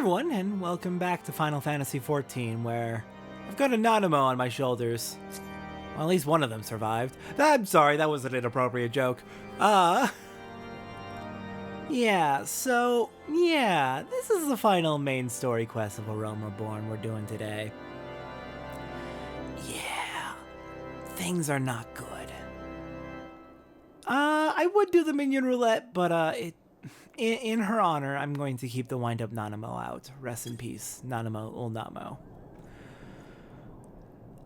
everyone, and welcome back to Final Fantasy XIV, where I've got a Nanamo on my shoulders. Well, at least one of them survived. I'm sorry, that was an inappropriate joke. Yeah, this is the final main story quest of A Realm Reborn we're doing today. Yeah, things are not good. I would do the minion roulette, but in her honor, I'm going to keep the wind-up Nanamo out. Rest in peace, Nanamo Ulnamo.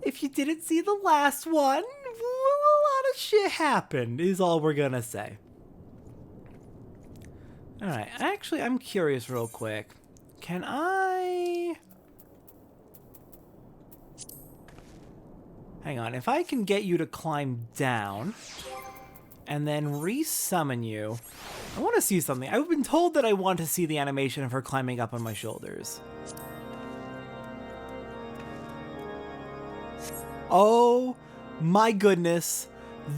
If you didn't see the last one, a lot of shit happened, is all we're gonna say. Alright, actually, I'm curious real quick. Can I... Hang on, if I can get you to climb down and then resummon you... I want to see something. I've been told that I want to see the animation of her climbing up on my shoulders. Oh my goodness,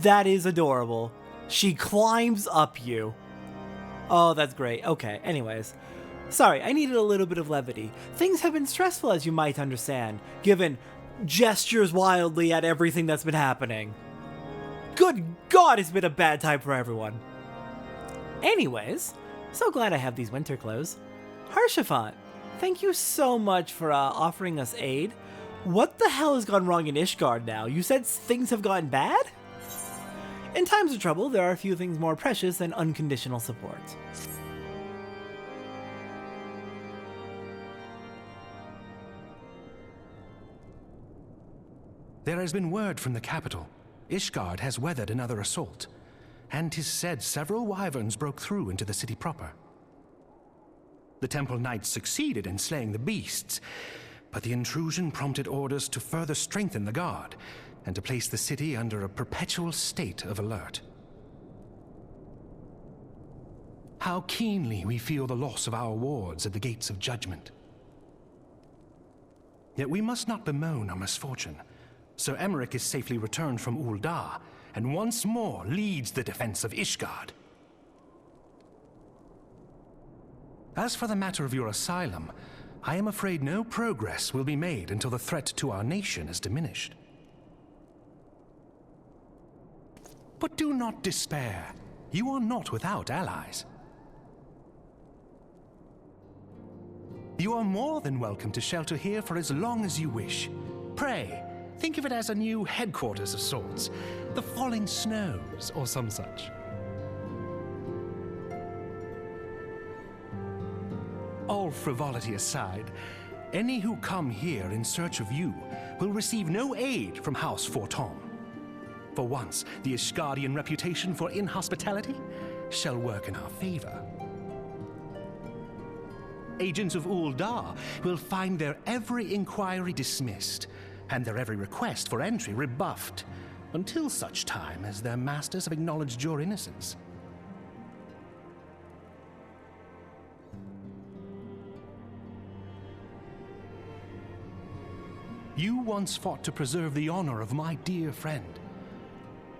that is adorable. She climbs up you. Oh, that's great. Okay, anyways. Sorry, I needed a little bit of levity. Things have been stressful, as you might understand, given gestures wildly at everything that's been happening. Good God, it's been a bad time for everyone. Anyways, so glad I have these winter clothes. Harshafant, thank you so much for offering us aid. What the hell has gone wrong in Ishgard now? You said things have gotten bad? In times of trouble, there are a few things more precious than unconditional support. There has been word from the capital. Ishgard has weathered another assault, and 'tis said several wyverns broke through into the city proper. The temple knights succeeded in slaying the beasts, but the intrusion prompted orders to further strengthen the guard and to place the city under a perpetual state of alert. How keenly we feel the loss of our wards at the gates of judgment. Yet we must not bemoan our misfortune. Sir Emmerich is safely returned from Ul'dah, and once more leads the defense of Ishgard. As for the matter of your asylum, I am afraid no progress will be made until the threat to our nation is diminished. But do not despair. You are not without allies. You are more than welcome to shelter here for as long as you wish. Pray, think of it as a new headquarters of sorts. The Falling Snows, or some such. All frivolity aside, any who come here in search of you will receive no aid from House Fortom. For once, the Ishgardian reputation for inhospitality shall work in our favor. Agents of Ul'dah will find their every inquiry dismissed, and their every request for entry rebuffed, until such time as their masters have acknowledged your innocence. You once fought to preserve the honor of my dear friend.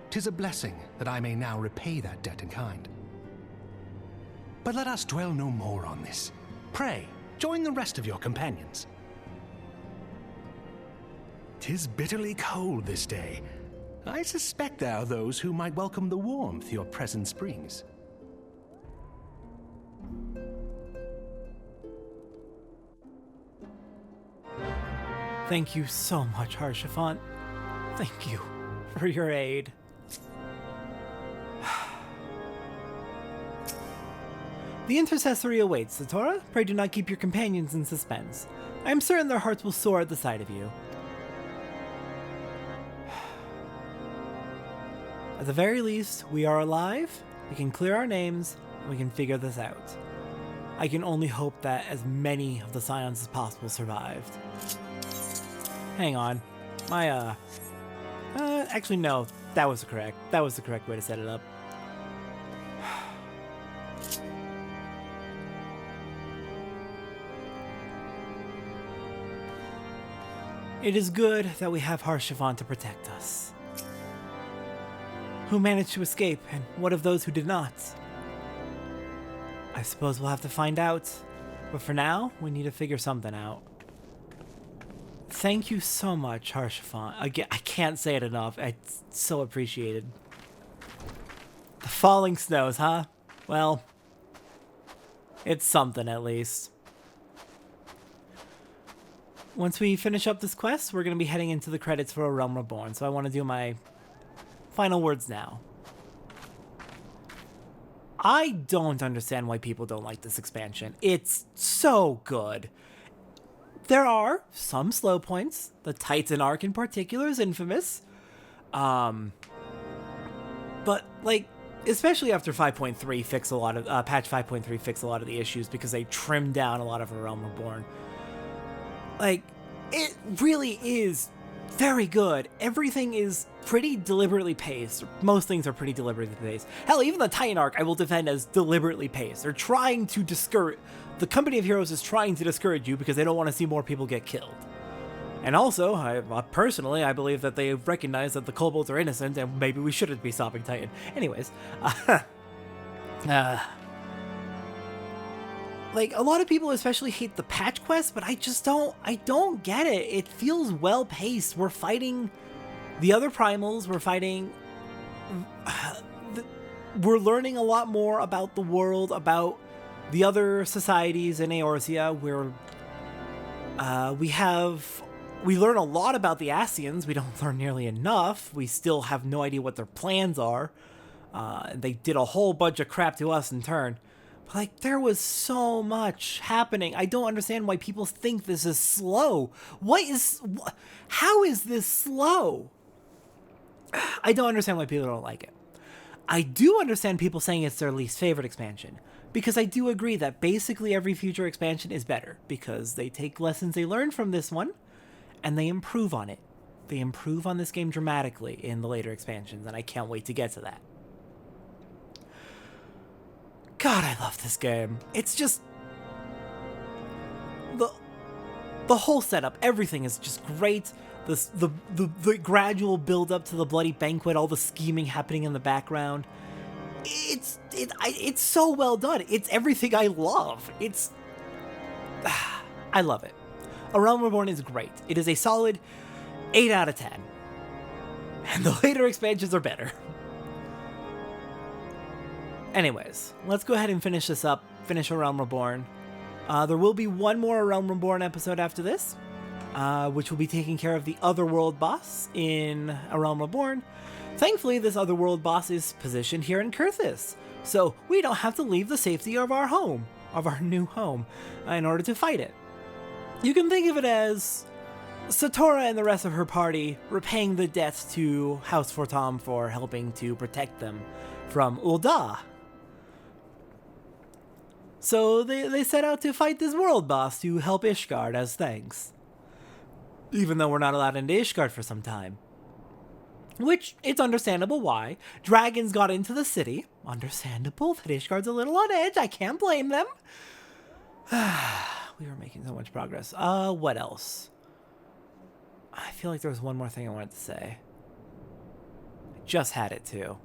'Tis a blessing that I may now repay that debt in kind. But let us dwell no more on this. Pray, join the rest of your companions. 'Tis bitterly cold this day. I suspect there are those who might welcome the warmth your presence brings. Thank you so much, Harshafant. Thank you for your aid. The intercessory awaits, Satora. Pray do not keep your companions in suspense. I am certain their hearts will soar at the sight of you. At the very least, we are alive, we can clear our names, and we can figure this out. I can only hope that as many of the Scions as possible survived. Hang on. Actually no, that was the correct way to set it up. It is good that we have Harshafant to protect us. Who managed to escape, and what of those who did not? I suppose we'll have to find out But for now, we need to figure something out. Thank you so much, Harshafan. Again, I can't say it enough. It's so appreciated. The falling snows, huh? Well, it's something at least. Once we finish up this quest, we're going to be heading into the credits for A Realm Reborn, so I want to do my final words now. I don't understand why people don't like this expansion. It's so good. There are some slow points. The Titan arc in particular is infamous. But, like, especially after 5.3 fix a lot of, patch 5.3 fix a lot of the issues because they trimmed down a lot of A Realm Reborn. Like, it really is very good. Everything is pretty deliberately paced. Most things are pretty deliberately paced. Hell, even the Titan arc I will defend as deliberately paced. They're trying to discourage... The Company of Heroes is trying to discourage you because they don't want to see more people get killed. And also, personally, I believe that they recognize that the kobolds are innocent and maybe we shouldn't be stopping Titan. Anyways, like, a lot of people especially hate the patch quest, but I don't get it. It feels well paced. We're fighting the other primals. We're fighting, we're learning a lot more about the world, about the other societies in Eorzea. We learn a lot about the Ascians. We don't learn nearly enough. We still have no idea what their plans are. They did a whole bunch of crap to us in turn. But, like, there was so much happening. I don't understand why people think this is slow. How is this slow? I don't understand why people don't like it. I do understand people saying it's their least favorite expansion, because I do agree that basically every future expansion is better, because they take lessons they learned from this one, and they improve on it. They improve on this game dramatically in the later expansions, and I can't wait to get to that. God, I love this game. It's just... The whole setup, everything is just great. The gradual build up to the bloody banquet, all the scheming happening in the background. It's so well done. It's everything I love. I love it. A Realm Reborn is great. It is a solid 8 out of 10. And the later expansions are better. Anyways, let's go ahead and finish this up. Finish A Realm Reborn. There will be one more A Realm Reborn episode after this, which will be taking care of the Otherworld boss in A Realm Reborn. Thankfully, this Otherworld boss is positioned here in Kurthis, so we don't have to leave the safety of our home, of our new home, in order to fight it. You can think of it as Satora and the rest of her party repaying the debts to House Fortam for helping to protect them from Ul'dah. So they set out to fight this world boss to help Ishgard as thanks. Even though we're not allowed into Ishgard for some time. Which, it's understandable why. Dragons got into the city. Understandable that Ishgard's a little on edge. I can't blame them. We were making so much progress. What else? I feel like there was one more thing I wanted to say. I just had it too.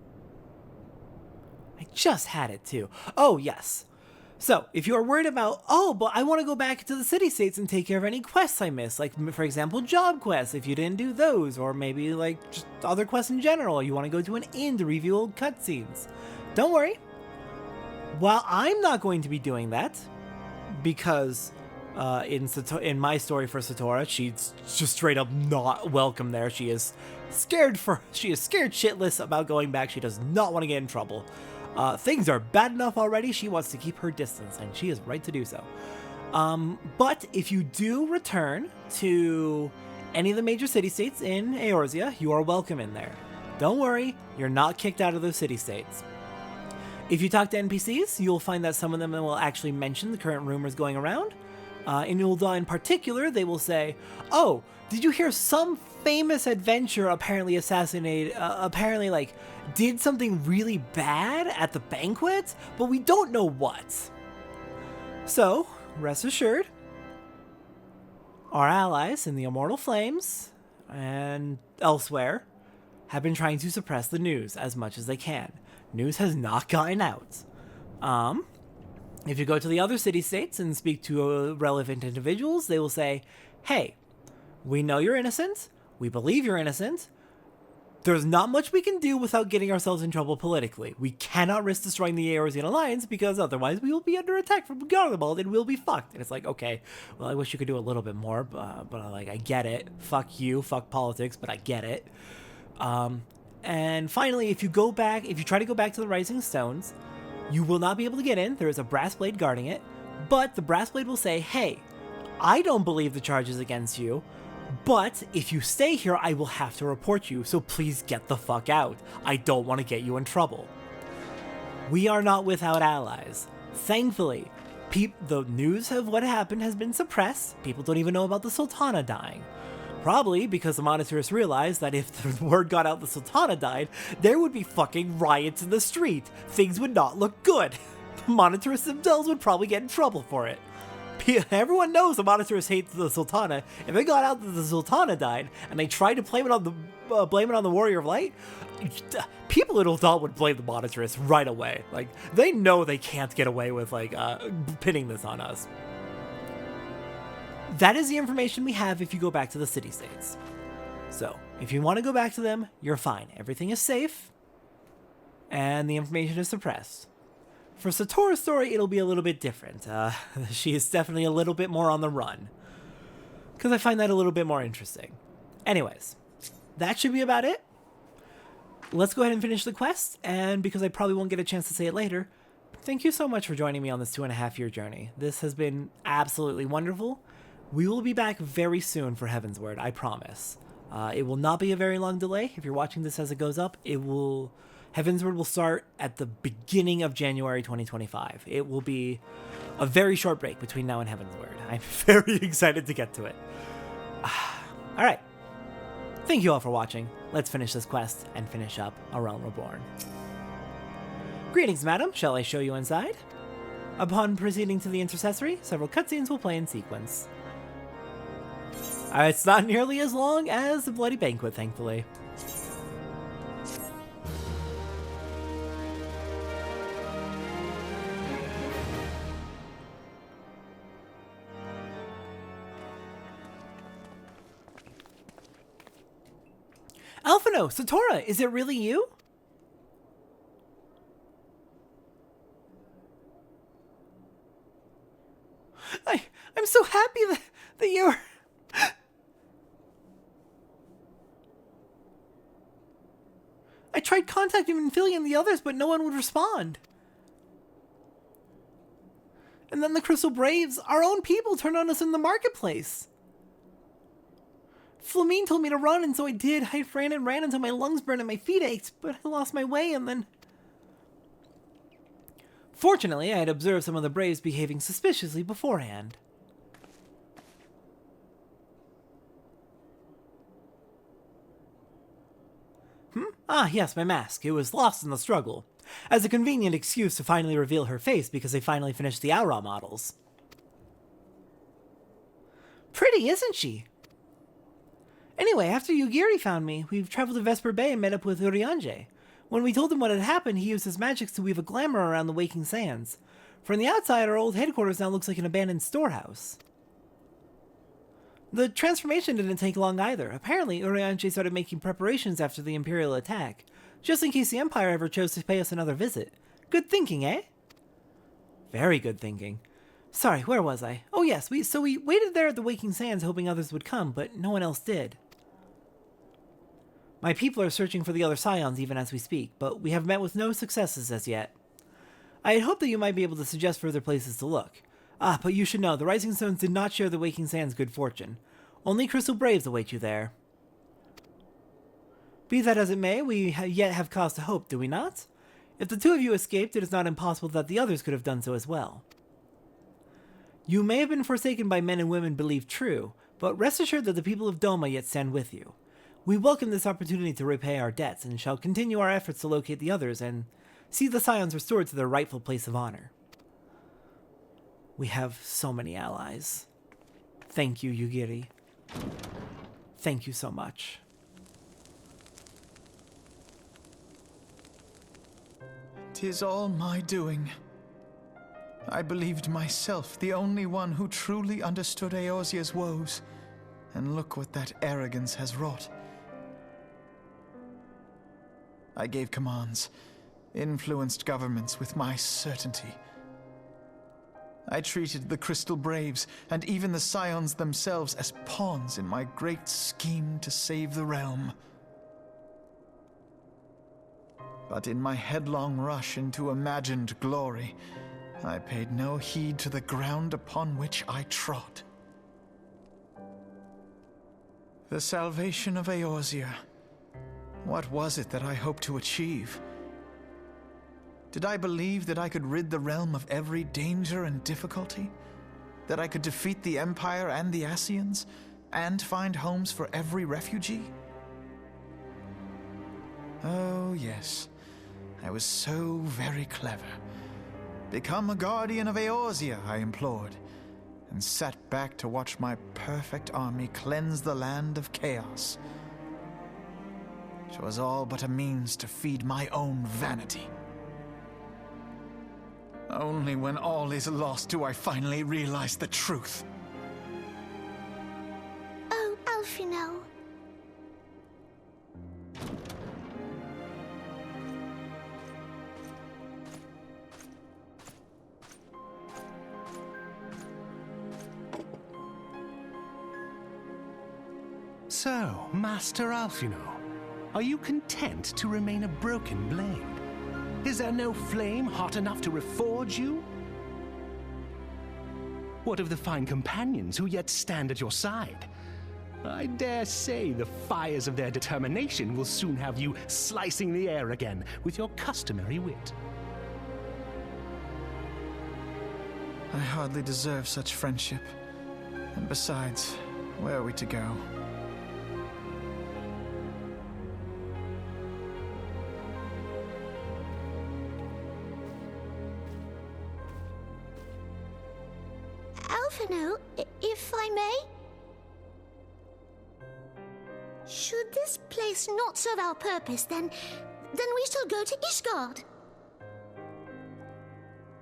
Oh, yes. So, if you're worried about, but I want to go back to the city-states and take care of any quests I missed, like, for example, job quests, if you didn't do those, or maybe, like, just other quests in general, you want to go to an inn to review old cutscenes. Don't worry. While I'm not going to be doing that, because in my story for Satora, she's just straight up not welcome there. She is scared shitless about going back. She does not want to get in trouble. Things are bad enough already. She wants to keep her distance, and she is right to do so. But if you do return to any of the major city-states in Eorzea, you are welcome in there. Don't worry, you're not kicked out of those city-states. If you talk to NPCs, you'll find that some of them will actually mention the current rumors going around. In Ul'dah in particular, they will say, "Oh, did you hear some famous adventurer apparently did something really bad at the banquet, but we don't know what." So, rest assured, our allies in the Immortal Flames and elsewhere have been trying to suppress the news as much as they can. News has not gotten out. If you go to the other city-states and speak to relevant individuals, they will say, hey, we know you're innocent. We believe you're innocent. There's not much we can do without getting ourselves in trouble politically. We cannot risk destroying the Eorzean Alliance because otherwise we will be under attack from Garlemald and we'll be fucked. And it's like, okay, well, I wish you could do a little bit more, but like, I get it. Fuck you, fuck politics, but I get it. And finally, if you try to go back to the Rising Stones, you will not be able to get in. There is a brass blade guarding it, but the brass blade will say, hey, I don't believe the charges against you, but if you stay here, I will have to report you, so please get the fuck out. I don't want to get you in trouble. We are not without allies. Thankfully, the news of what happened has been suppressed. People don't even know about the Sultana dying. Probably because the monitors realized that if the word got out the Sultana died, there would be fucking riots in the street. Things would not look good. The monitors themselves would probably get in trouble for it. Everyone knows the monitors hate the Sultana. If they got out that the Sultana died and they tried to blame it on the Warrior of Light, people in Uldal would blame the monitors right away. Like, they know they can't get away with pinning this on us. That is the information we have if you go back to the city-states. So, if you want to go back to them, you're fine. Everything is safe, and the information is suppressed. For Satora's story, it'll be a little bit different. She is definitely a little bit more on the run, because I find that a little bit more interesting. Anyways, that should be about it. Let's go ahead and finish the quest, and because I probably won't get a chance to say it later, thank you so much for joining me on this 2.5-year journey. This has been absolutely wonderful. We will be back very soon for Heavensward, I promise. It will not be a very long delay. If you're watching this as it goes up, Heavensward will start at the beginning of January 2025. It will be a very short break between now and Heavensward. I'm very excited to get to it. All right. Thank you all for watching. Let's finish this quest and finish up A Realm Reborn. Greetings, madam. Shall I show you inside? Upon proceeding to the intercessory, several cutscenes will play in sequence. It's not nearly as long as the Bloody Banquet, thankfully. Alphino, Satora, is it really you? I'm so happy that you're... I tried contacting Minfilia and the others, but no one would respond. And then the Crystal Braves, our own people, turned on us in the marketplace. Flamine told me to run, and so I did. I ran and ran until my lungs burned and my feet ached, but I lost my way, and then... Fortunately, I had observed some of the Braves behaving suspiciously beforehand. Ah, yes, my mask. It was lost in the struggle. As a convenient excuse to finally reveal her face because they finally finished the Aura models. Pretty, isn't she? Anyway, after Yugiri found me, we traveled to Vesper Bay and met up with Urianger. When we told him what had happened, he used his magics to weave a glamour around the Waking Sands. From the outside, our old headquarters now looks like an abandoned storehouse. The transformation didn't take long either. Apparently, Urianger started making preparations after the Imperial attack, just in case the Empire ever chose to pay us another visit. Good thinking, eh? Very good thinking. Sorry, where was I? Oh yes, we waited there at the Waking Sands hoping others would come, but no one else did. My people are searching for the other Scions even as we speak, but we have met with no successes as yet. I had hoped that you might be able to suggest further places to look. Ah, but you should know, the Rising Stones did not share the Waking Sands' good fortune. Only Crystal Braves await you there. Be that as it may, we yet have cause to hope, do we not? If the two of you escaped, it is not impossible that the others could have done so as well. You may have been forsaken by men and women believed true, but rest assured that the people of Doma yet stand with you. We welcome this opportunity to repay our debts, and shall continue our efforts to locate the others and see the Scions restored to their rightful place of honor. We have so many allies. Thank you, Yugiri. Thank you so much. "'Tis all my doing. I believed myself the only one who truly understood Eorzea's woes, and look what that arrogance has wrought. I gave commands, influenced governments with my certainty. I treated the Crystal Braves and even the Scions themselves as pawns in my great scheme to save the realm. But in my headlong rush into imagined glory, I paid no heed to the ground upon which I trod. The salvation of Eorzea. What was it that I hoped to achieve? Did I believe that I could rid the realm of every danger and difficulty? That I could defeat the Empire and the Ascians, and find homes for every refugee? Oh, yes. I was so very clever. Become a guardian of Eorzea, I implored, and sat back to watch my perfect army cleanse the land of chaos. 'Twas all but a means to feed my own vanity. Only when all is lost do I finally realize the truth. Oh, Alphinaud. So, Master Alphinaud, are you content to remain a broken blade? Is there no flame hot enough to reforge you? What of the fine companions who yet stand at your side? I dare say the fires of their determination will soon have you slicing the air again with your customary wit. I hardly deserve such friendship. And besides, where are we to go? Alphinaud, if I may? Should this place not serve our purpose, then we shall go to Ishgard.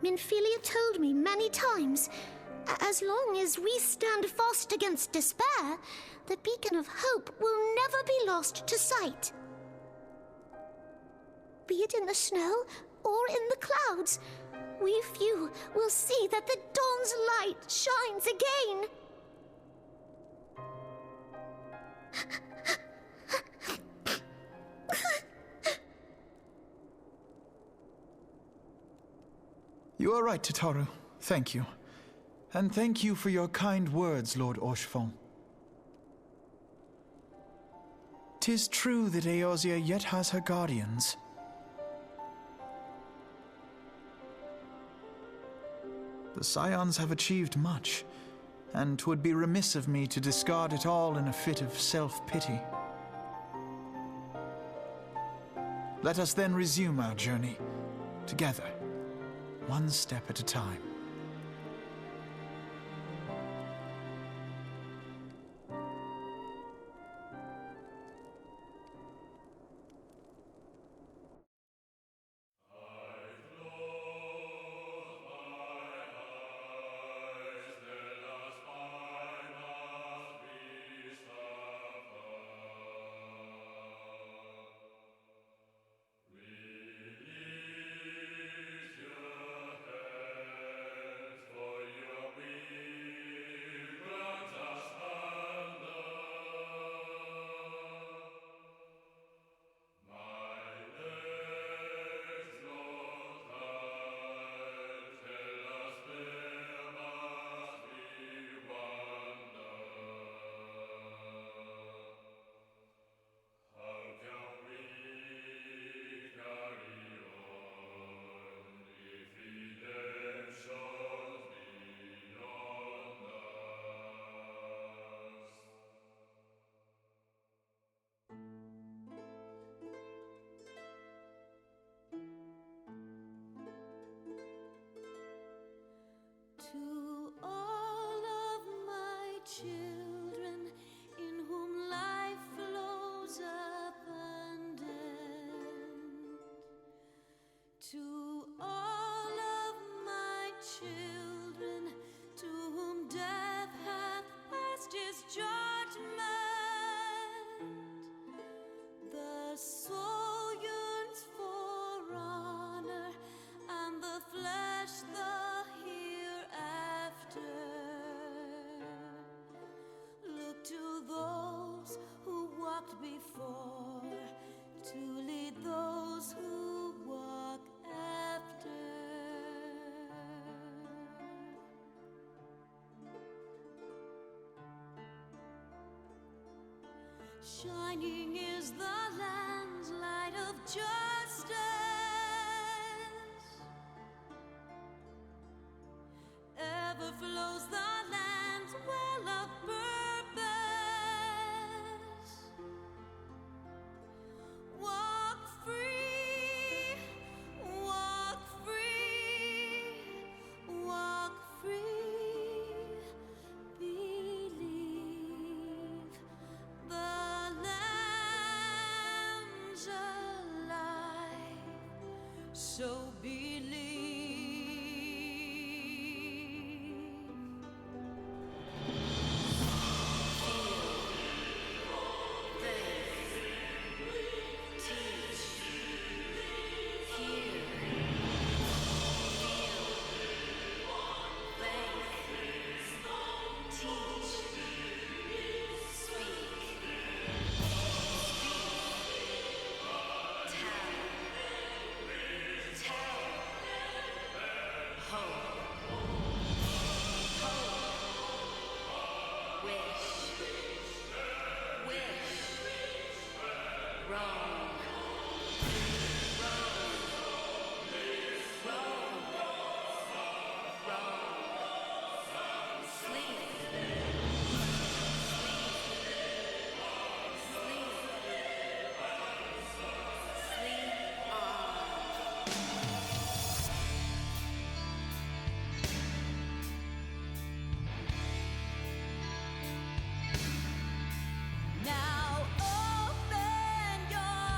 Minfilia told me many times, as long as we stand fast against despair, the beacon of hope will never be lost to sight. Be it in the snow or in the clouds, we few will see that the dawn's light shines again. You are right, Tataru. Thank you. And thank you for your kind words, Lord Orchefon. 'Tis true that Eorzea yet has her guardians. The Scions have achieved much, and 'twould be remiss of me to discard it all in a fit of self-pity. Let us then resume our journey, together, one step at a time. just his judgment. The soul yearns for honor, and the flesh the hereafter. Look to those who walked before to lead those who walk after. Shining is the land's light of justice. Ever flows the land's well of purpose. Walk free, walk free, walk free. Believe the lamb's alive, so believe. Now open your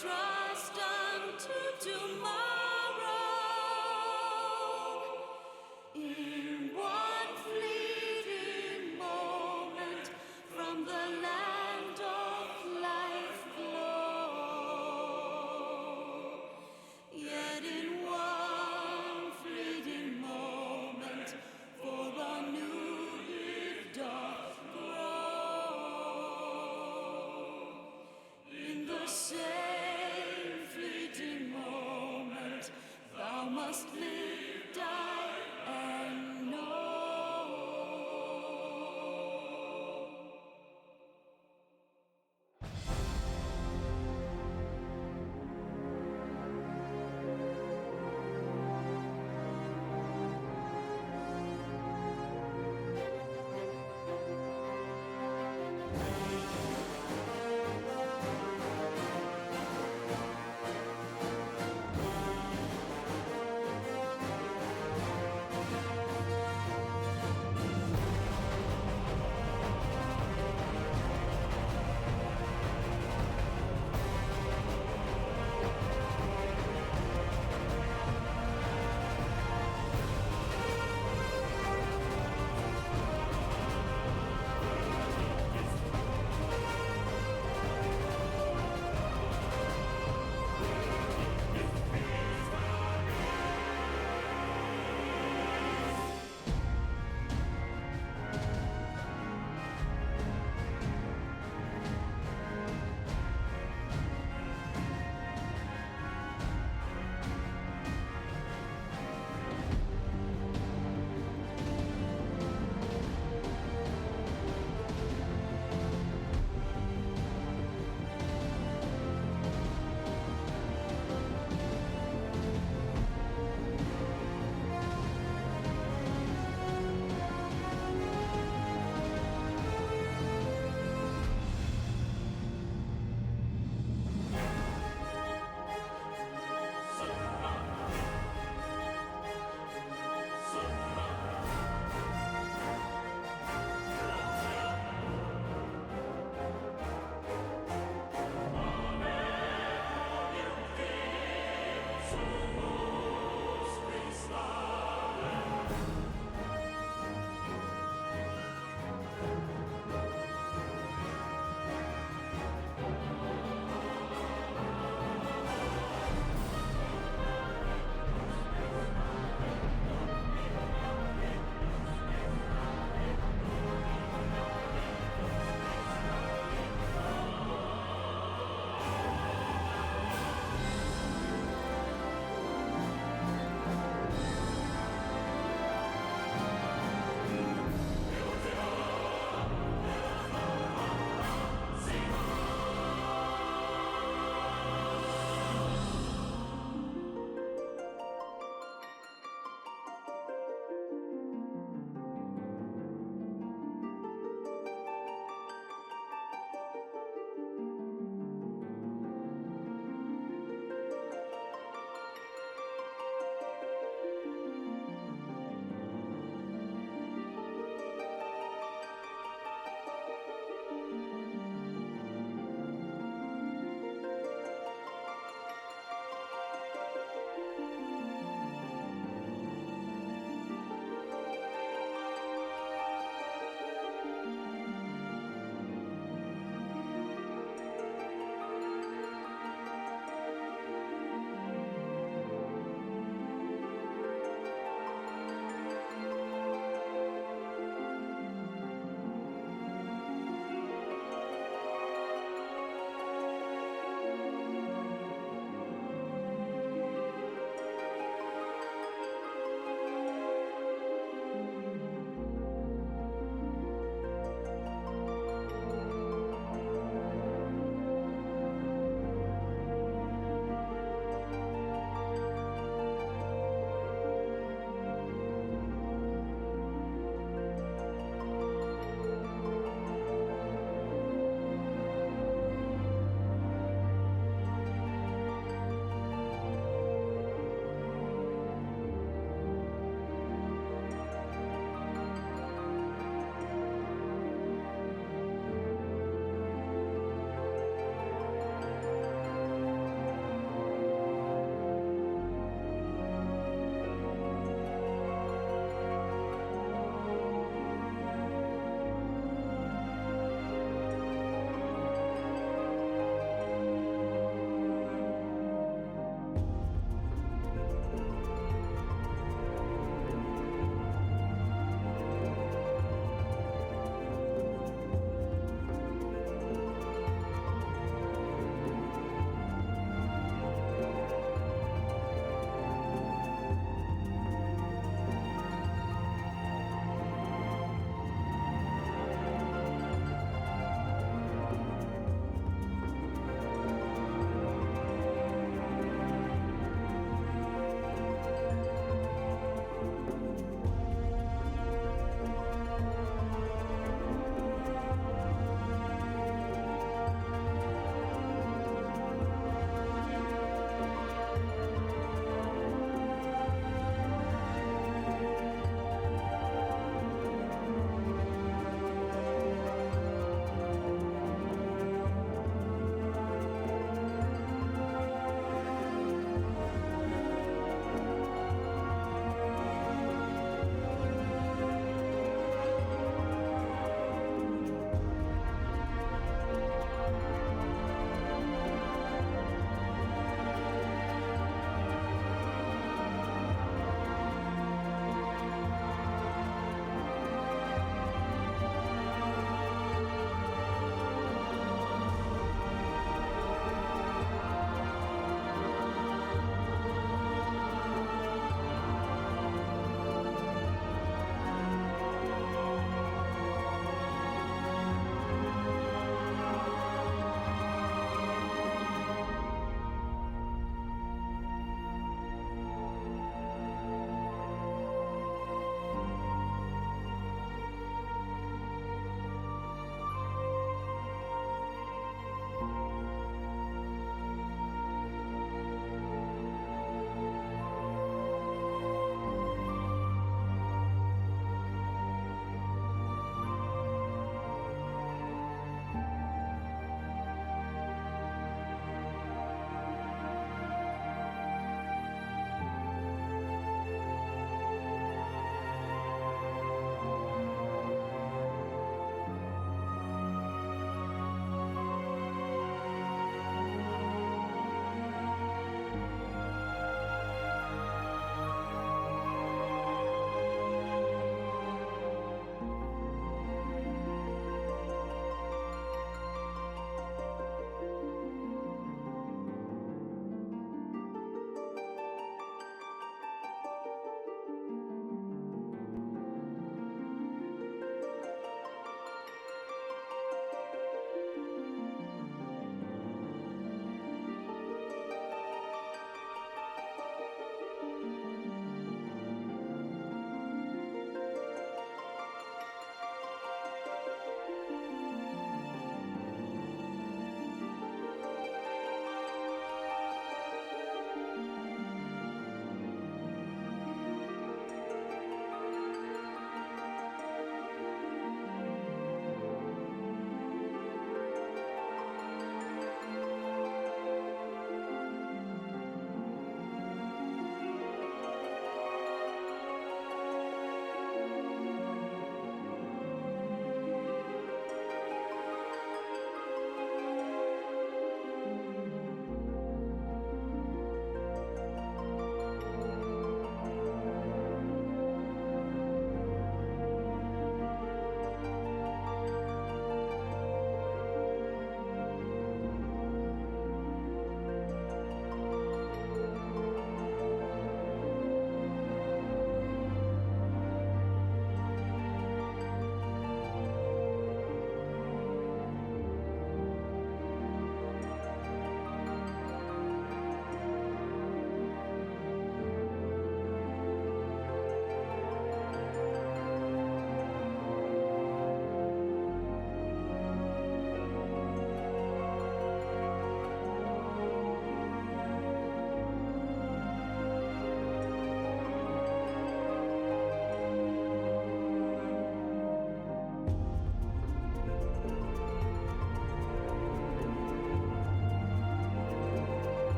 trust unto tomorrow. In one fleeting moment from the land of life glow. Yet in one fleeting moment for a new it doth grow. In the same fleeting moment thou must live, die, and know.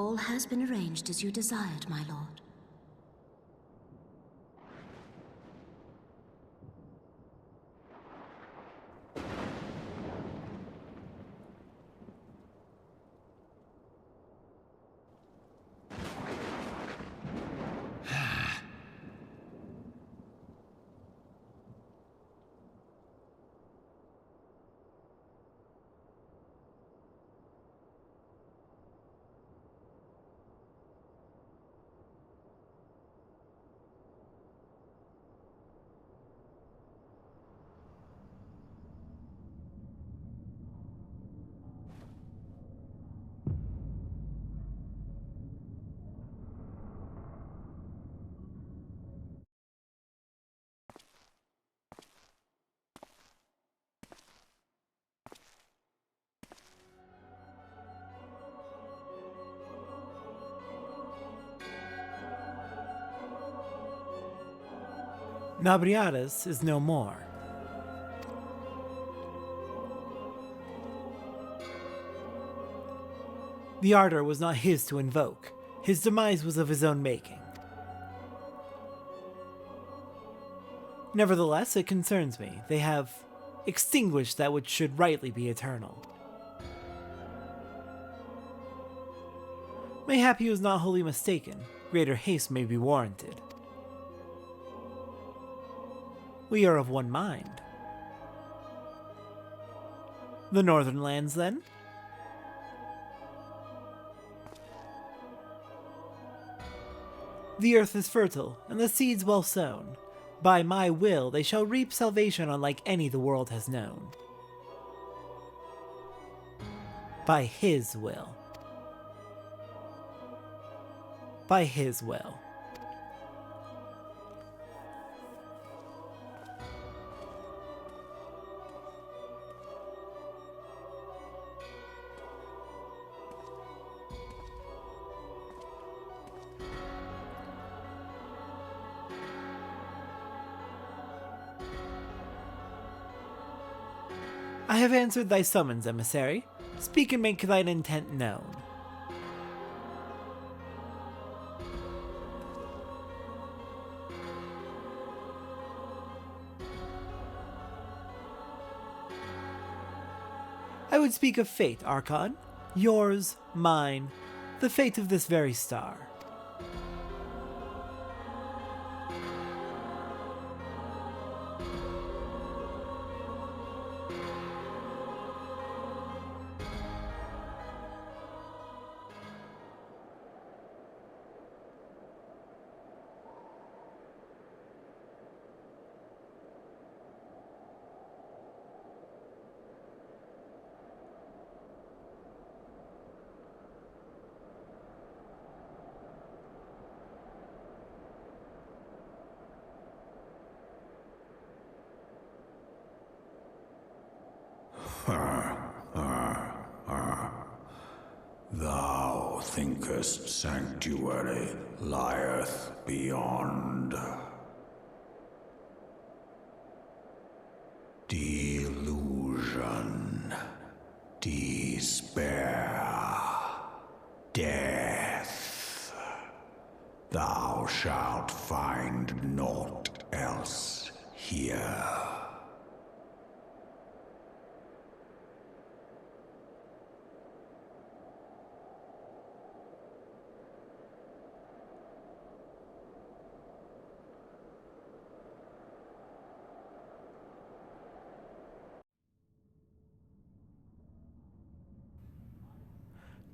All has been arranged as you desired, my lord. Nabriadas is no more. The ardor was not his to invoke. His demise was of his own making. Nevertheless, it concerns me. They have extinguished that which should rightly be eternal. Mayhap he was not wholly mistaken. Greater haste may be warranted. We are of one mind. The northern lands, then? The earth is fertile, and the seeds well sown. By my will, they shall reap salvation unlike any the world has known. By his will. By his will. I have answered thy summons, emissary. Speak and make thine intent known. I would speak of fate, Archon. Yours, mine, the fate of this very star. Thou thinkest sanctuary lieth beyond. Delusion, despair, death. Thou shalt find naught else here.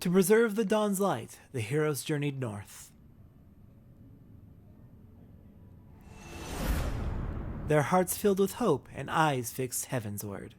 To preserve the dawn's light, the heroes journeyed north. Their hearts filled with hope and eyes fixed heavensward.